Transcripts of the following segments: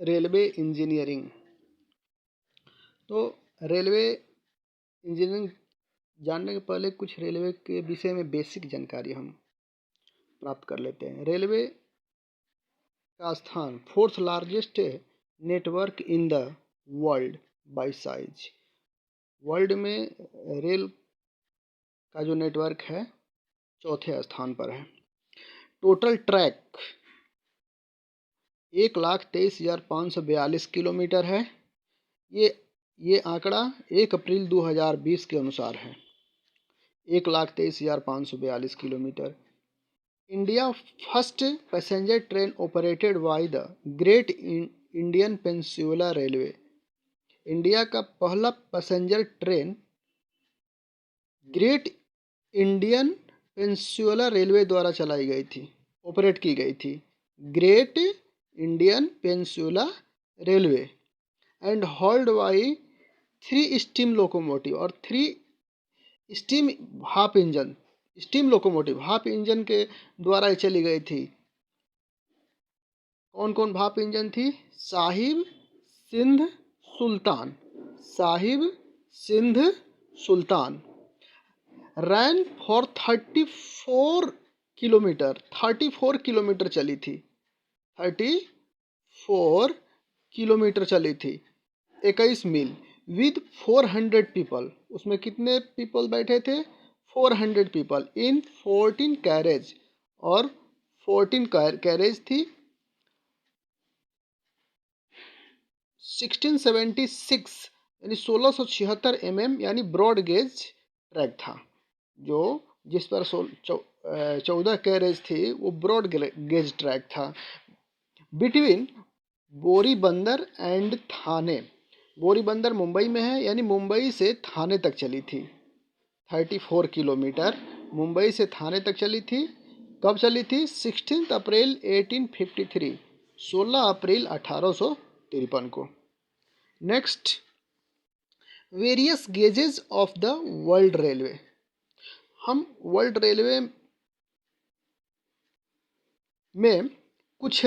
Railway engineering. तो railway engineering जानने के पहले कुछ रेलवे के विषय में बेसिक जानकारी हम प्राप्त कर लेते हैं। रेलवे का स्थान fourth largest network in the world by size. World में रेल का जो नेटवर्क है चौथे स्थान पर है। टोटल ट्रैक 1,23,542 किलोमीटर है। ये आंकड़ा 1 अप्रैल 2020 के अनुसार है। 1,23,542 kilometre. India first passenger train operated by the great Indian peninsula railway. India का पहला passenger train great Indian peninsula railway द्वारा चलाई गई थी, ऑपरेट की गई थी। Great Indian peninsula railway and hold by 3 steam locomotive और 3 steam half engine, steam locomotive half engine के द्वारा ही चली गई थी। कौन कौन भाप इंजन थी? साहिब, सिंध, सुल्तान। साहिब, सिंध, सुल्तान। रैन फॉर 34 किलोमीटर, 34 किलोमीटर चली थी। 34 किलोमीटर चली थी, 21 मील। विद 400 पीपल, उसमें कितने पीपल बैठे थे? 400 पीपल इन 14 कैरेज, और 14 कैरेज थी। 1676 यानी 1676 mm यानी ब्रॉड गेज ट्रैक था। जो जिस पर 14 कैरेज थी वो ब्रॉड गेज ट्रैक था। बिटवीन बोरीबंदर एंड थाने, बोरीबंदर मुंबई में है, यानी मुंबई से थाने तक चली थी। 34 किलोमीटर मुंबई से थाने तक चली थी। कब चली थी? 16 अप्रैल 1853, 16 अप्रैल 1853 को। Next, various gauges of the world railway. हम वर्ल्ड रेलवे में कुछ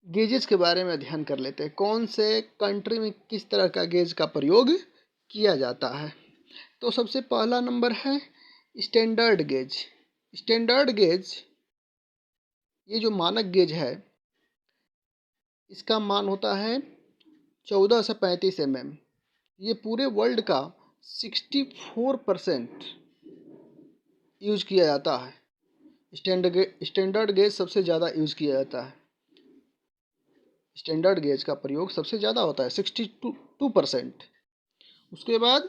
गेजेस के बारे में अध्ययन कर लेते हैं। कौन से कंट्री में किस तरह का गेज का प्रयोग किया जाता है। तो सबसे पहला नंबर है स्टैंडर्ड गेज। स्टैंडर्ड गेज ये जो मानक गेज है इसका मान होता है 14 से 35 mm। ये पूरे वर्ल्ड का 64% यूज किया जाता है। स्टैंडर्ड गेज सबसे ज़्यादा यूज किया जाता है। स्टैंडर्ड गेज का प्रयोग सबसे ज़्यादा होता है, 62%। उसके बाद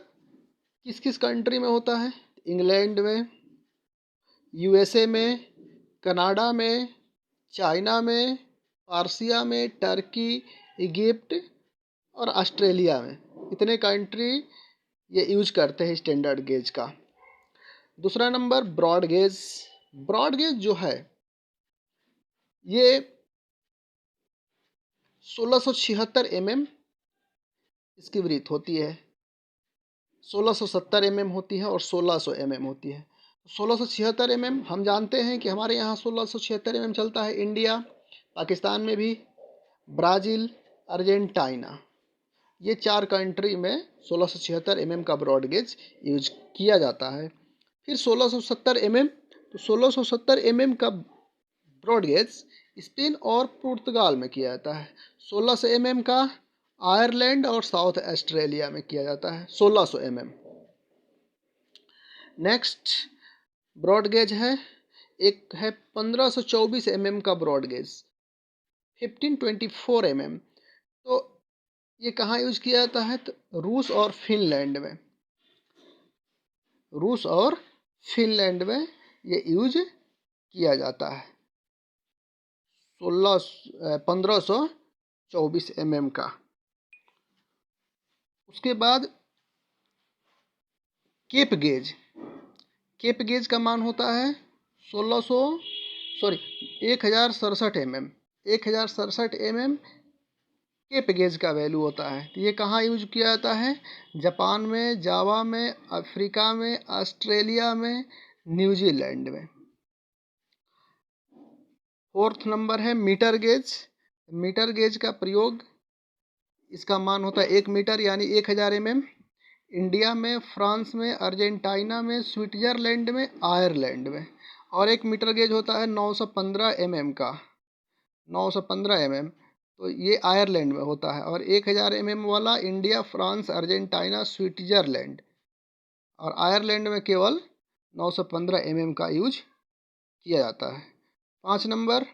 किस किस कंट्री में होता है? इंग्लैंड में, यूएसए में, कनाडा में, चाइना में, पार्सिया में, टर्की, इजिप्ट और ऑस्ट्रेलिया में। इतने कंट्री ये यूज करते हैं स्टैंडर्ड गेज का। दूसरा number broad gauge. Broad gauge जो है ये 1676 mm इसकी वृत्त होती है, 1670 mm होती है और 1600 mm होती है। 1676 mm हम जानते हैं कि हमारे यहाँ 1676 mm चलता है। इंडिया, पाकिस्तान में भी, ब्राज़ील, अर्जेंटीना, ये 4 कंट्री में 1676 mm का ब्रॉड गेज यूज किया जाता है। फिर 1670 mm, तो 1670 mm का ब्रॉड गेज स्पेन और पुर्तगाल में किया जाता है। 1600 mm का आयरलैंड और साउथ ऑस्ट्रेलिया में किया जाता है। 1600 mm। नेक्स्ट ब्रॉड गेज है, एक है 1524 mm का ब्रॉड गेज, 1524 mm। तो ये कहाँ यूज किया जाता है? तो रूस और फिनलैंड में, रूस और फिनलैंड में ये यूज किया जाता है। 1524 mm का। उसके बाद केप गेज। केप गेज का मान होता है 1067 mm। 1067 mm केप गेज का वैल्यू होता है। तो ये कहाँ यूज किया जाता है? जापान में, जावा में, अफ्रीका में, ऑस्ट्रेलिया में, न्यूजीलैंड में। फोर्थ नंबर है मीटर गेज। मीटर गेज का प्रयोग, इसका मान होता है 1 मीटर यानी 1000 mm। इंडिया में, फ्रांस में, अर्जेंटीना में, स्विट्जरलैंड में, आयरलैंड में। और 1 मीटर गेज होता है 915 mm का, 915 mm, तो ये आयरलैंड में होता है। और 1000 mm वाला इंडिया, फ्रांस, अर्जेंटीना, स्विट्जरलैंड और आयरलैंड में केवल 915 mm का यूज किया जाता है। 5 नंबर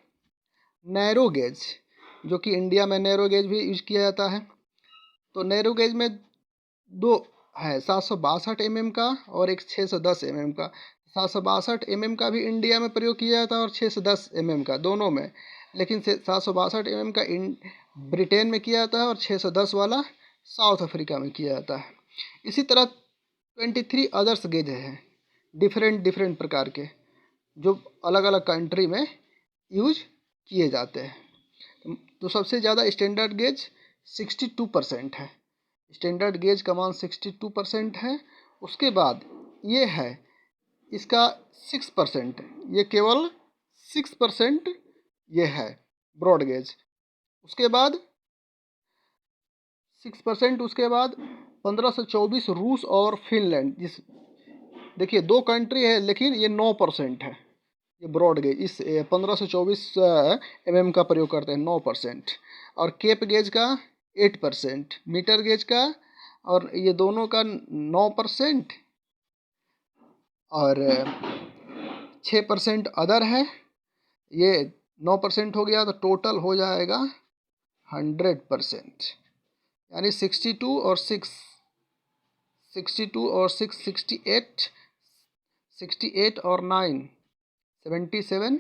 नैरो गेज, जो कि इंडिया में नैरो गेज भी यूज किया जाता है। तो नैरो गेज में दो है, 762 mm का और एक 610 mm का। 762 mm का भी इंडिया में प्रयोग किया जाता है और 610 mm का, दोनों में। लेकिन 762 mm का ब्रिटेन में किया जाता है और 610 वाला साउथ अफ्रीका में किया जाता है। इसी तरह 23 अदर्स गेज हैं, डिफरेंट डिफरेंट प्रकार के, जो अलग अलग कंट्री में यूज किए जाते हैं। तो सबसे ज़्यादा स्टैंडर्ड गेज 62% है। स्टैंडर्ड गेज का मान 62% है। उसके बाद ये है इसका 6%, ये केवल 6% ये है ब्रॉड गेज। उसके बाद 6%, उसके बाद 15 से 24 रूस और फिनलैंड। जिस देखिए 2 कंट्री है लेकिन ये 9% है। ये ब्रॉड गेज इस 15 से 24 mm का प्रयोग करते हैं, 9%। और केप गेज का 8%, मीटर गेज का और ये दोनों का 9% और 6% अदर है। ये 9% हो गया तो टोटल हो जाएगा 100%, यानी 62 और 6, 62 और 6 68, 68 और 9 77,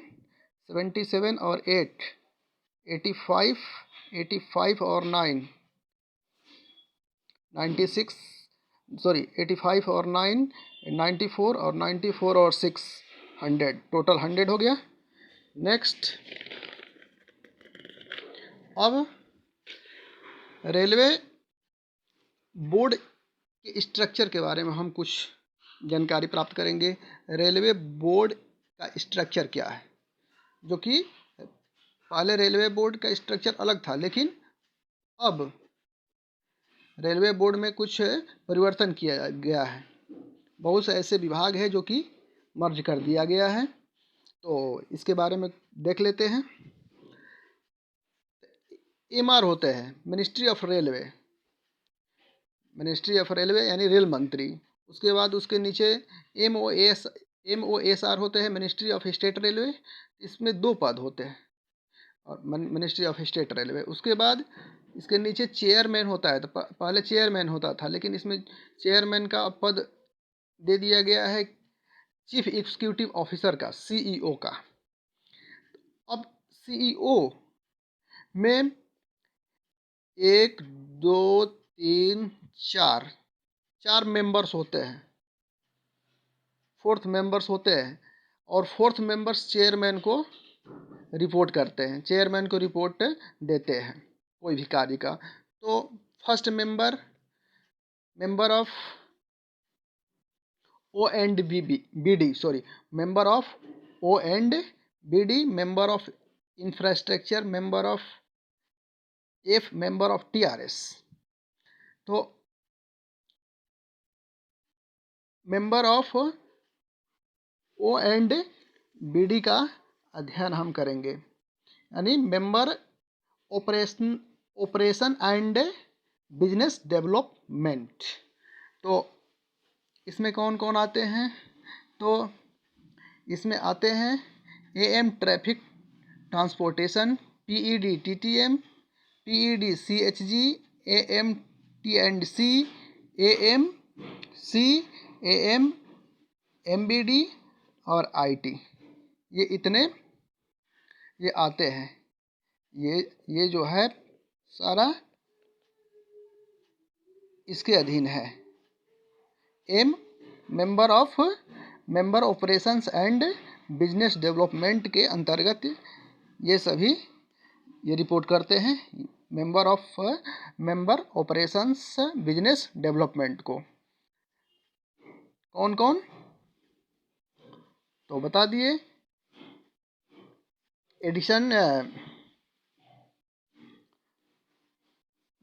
77 और 8 85, 85 और 9 96, सॉरी 85 और 9 94 और 94 और 6 100, टोटल 100 हो गया। नेक्स्ट, अब रेलवे बोर्ड के स्ट्रक्चर के बारे में हम कुछ जानकारी प्राप्त करेंगे। रेलवे बोर्ड का स्ट्रक्चर क्या है, जो कि पहले रेलवे बोर्ड का स्ट्रक्चर अलग था, लेकिन अब रेलवे बोर्ड में कुछ परिवर्तन किया गया है। बहुत से ऐसे विभाग हैं जो कि मर्ज कर दिया गया है, तो इसके बारे में देख लेते हैं। एमआर होते हैं ministry of railway, ministry of railway यानी रेल मंत्री। उसके बाद उसके नीचे MOSR होते हैं, मिनिस्ट्री ऑफ स्टेट रेलवे। इसमें 2 पद होते हैं और मिनिस्ट्री ऑफ स्टेट रेलवे। उसके बाद इसके नीचे चेयरमैन होता है। तो पहले चेयरमैन होता था, लेकिन इसमें चेयरमैन का पद दे दिया गया है चीफ एग्जीक्यूटिव ऑफिसर का, CEO का। अब CEO में 1 2 3 4 मेंबर्स होते हैं, 4th मेंबर्स होते हैं। और 4th मेंबर्स चेयरमैन को रिपोर्ट करते हैं, चेयरमैन को रिपोर्ट देते हैं कोई भी कार्य का। तो first member, member of ONDBD, sorry, member of ONDBD, member of infrastructure, member of F, member of TRS। तो मेंबर ऑफ ONDBD का अध्ययन हम करेंगे, यानी member operation and business development. तो इसमें कौन कौन आते हैं? तो इसमें आते हैं AM traffic transportation, PED TTM, PED CHG, AM T&C, AMC, AM MBD और IT। ये इतने ये आते हैं। ये जो है सारा इसके अधीन है। M member operations and business development के अंतर्गत ये सभी ये रिपोर्ट करते हैं, मेंबर ऑपरेशंस बिजनेस डेवलपमेंट को। कौन कौन तो बता दिए। एडिशन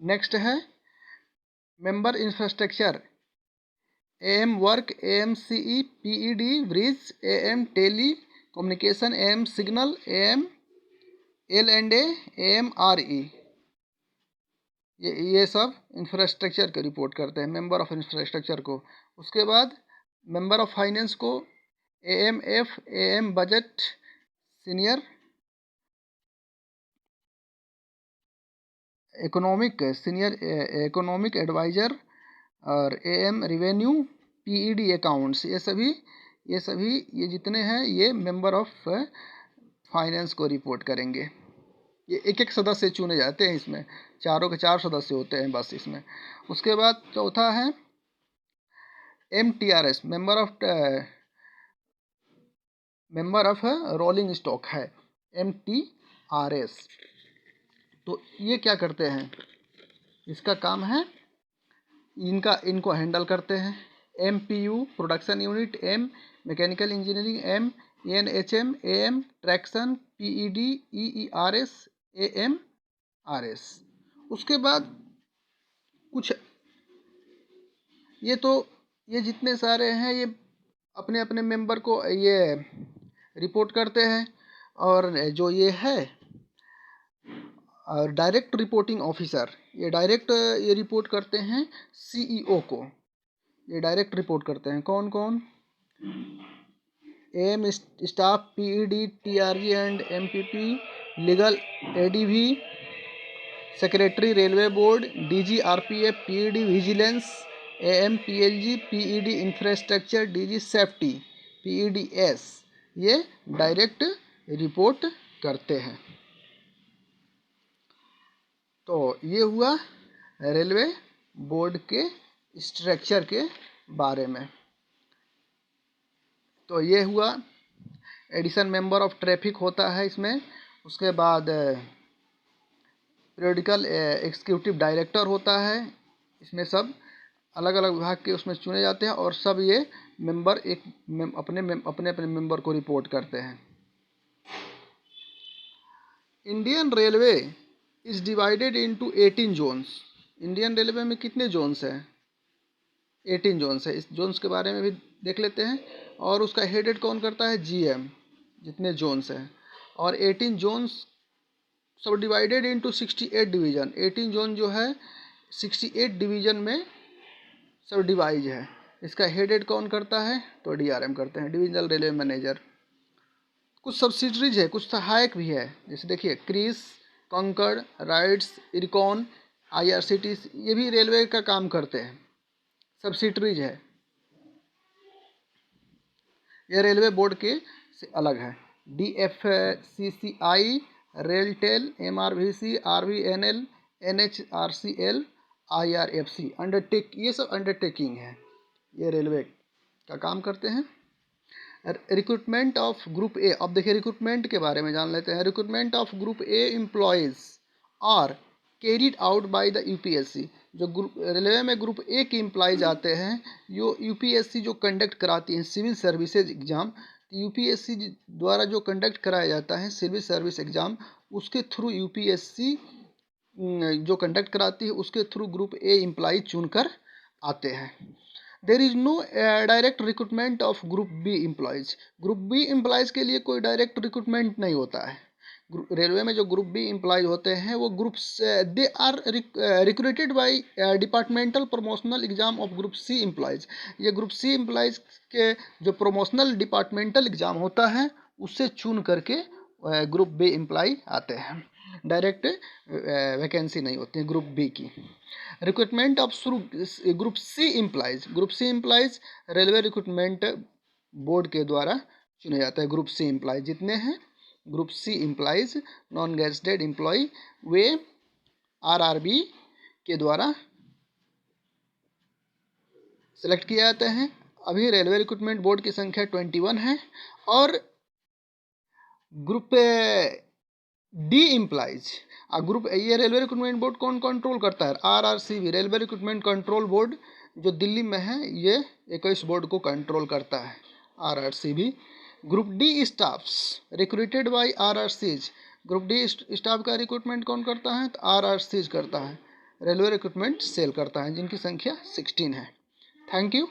नेक्स्ट है member infrastructure, AM work, AM CE, PED bridge, AM telecommunication, AM signal, AM L&A, AM RE, ये सब इंफ्रास्ट्रक्चर को रिपोर्ट करते हैं, मेंबर ऑफ इंफ्रास्ट्रक्चर को। उसके बाद मेंबर ऑफ फाइनेंस को AMF, AM budget, senior economic adviser, और AM रेवेन्यू, PED अकाउंट्स, ये जितने हैं ये मेंबर ऑफ फाइनेंस को रिपोर्ट करेंगे। ये एक एक सदस्य चुने जाते हैं, इसमें चारों के 4 सदस्य होते हैं बस इसमें। उसके बाद चौथा है MTRS, member of rolling stock है, MTRS। तो ये क्या करते हैं, इसका काम है इनको हैंडल करते हैं। MPU production unit, M mechanical engineering, M ENHM, AM traction, PED EERS, AMRS। उसके बाद कुछ ये जितने सारे हैं ये अपने अपने मेंबर को ये रिपोर्ट करते हैं। और जो ये है और डायरेक्ट रिपोर्टिंग ऑफिसर, ये रिपोर्ट करते हैं CEO को। ये डायरेक्ट रिपोर्ट करते हैं कौन कौन, AM staff, PED, TRG and MPP, legal ADV, secretary railway board, DG RPF, PED vigilance, AM PLG, PED infrastructure, DG safety, PEDS, ये डायरेक्ट रिपोर्ट करते हैं। तो ये हुआ रेलवे बोर्ड के स्ट्रक्चर के बारे में। तो ये हुआ एडिशन मेंबर ऑफ ट्रैफिक होता है इसमें। उसके बाद पीरियडिकल एग्जीक्यूटिव डायरेक्टर होता है। इसमें सब अलग अलग विभाग के उसमें चुने जाते हैं और सब ये मेंबर अपने अपने मेंबर को रिपोर्ट करते हैं। Indian railway is divided into 18 zones. Indian railway में कितने जोन्स हैं, 18 जोन्स है। इस जोन्स के बारे में भी देख लेते हैं। और उसका हेडेड कौन करता है, GM, जितने जोन्स हैं। और 18 जोन्स सब डिवाइडेड इनटू 68 डिवीज़न। 18 जोन जो है 68 डिवीज़न में सब डिवाइज है। इसका हेडेड कौन करता है, तो DRM करते हैं, डिविजनल रेलवे मैनेजर। कुछ सब्सिडरीज है, कुछ सहायक भी है, जैसे देखिए क्रिस, कंकड़, राइड्स, इरकॉन, IRCTC, ये भी रेलवे का काम करते हैं, सब्सिडरीज है। ये रेलवे बोर्ड के से अलग है। DFCCI, RailTel, MRVC, RVNL, NHRCL, IRFC, ये सब अंडरटेकिंग है, ये रेलवे का काम करते हैं। रिक्रूटमेंट ऑफ ग्रुप ए, अब देखिए रिक्रूटमेंट के बारे में जान लेते हैं। Recruitment of group A employees are carried out by the UPSC। जो रेलवे में ग्रुप ए के एम्प्लॉयज आते हैं, यो UPSC जो कंडक्ट कराती हैं सिविल सर्विसेज एग्ज़ाम, UPSC द्वारा जो कंडक्ट कराया जाता है सिविल सर्विस एग्ज़ाम, उसके थ्रू UPSC जो कंडक्ट कराती है उसके थ्रू ग्रुप ए एम्प्लॉय चुनकर आते हैं। There is no direct recruitment of group B employees. Group B employees के लिए कोई डायरेक्ट रिक्रूटमेंट नहीं होता है। रेलवे में जो ग्रुप बी एम्प्लॉयज होते हैं वो they are recruited by departmental promotional exam of group C employees. ये ग्रुप सी एम्प्लॉयज़ के जो प्रमोशनल डिपार्टमेंटल एग्जाम होता है उससे चुन करके ग्रुप बी एम्प्लॉय आते हैं। डायरेक्ट वैकेंसी नहीं होती है ग्रुप बी की। Recruitment of group C employees railway recruitment board के द्वारा चुने जाते हैं। ग्रुप सी एम्प्लॉय जितने हैं, group C employees non gazetted employee, वे RRB के द्वारा सेलेक्ट किए जाते हैं। अभी रेलवे रिक्रूटमेंट बोर्ड की संख्या 21 है। और ग्रुप डी एम्प्लॉयज़, ग्रुप ये रेलवे रिक्रूटमेंट बोर्ड कौन कंट्रोल करता है, RRCB railway recruitment control board जो दिल्ली में है, ये 21 बोर्ड को कंट्रोल करता है, RRCB। Group D staffs recruited bye RRCs, group D staff का रिक्रूटमेंट कौन करता है, तो RRCs करता है। रेलवे इक्विपमेंट सेल करता है, जिनकी संख्या 16 है। Thank you.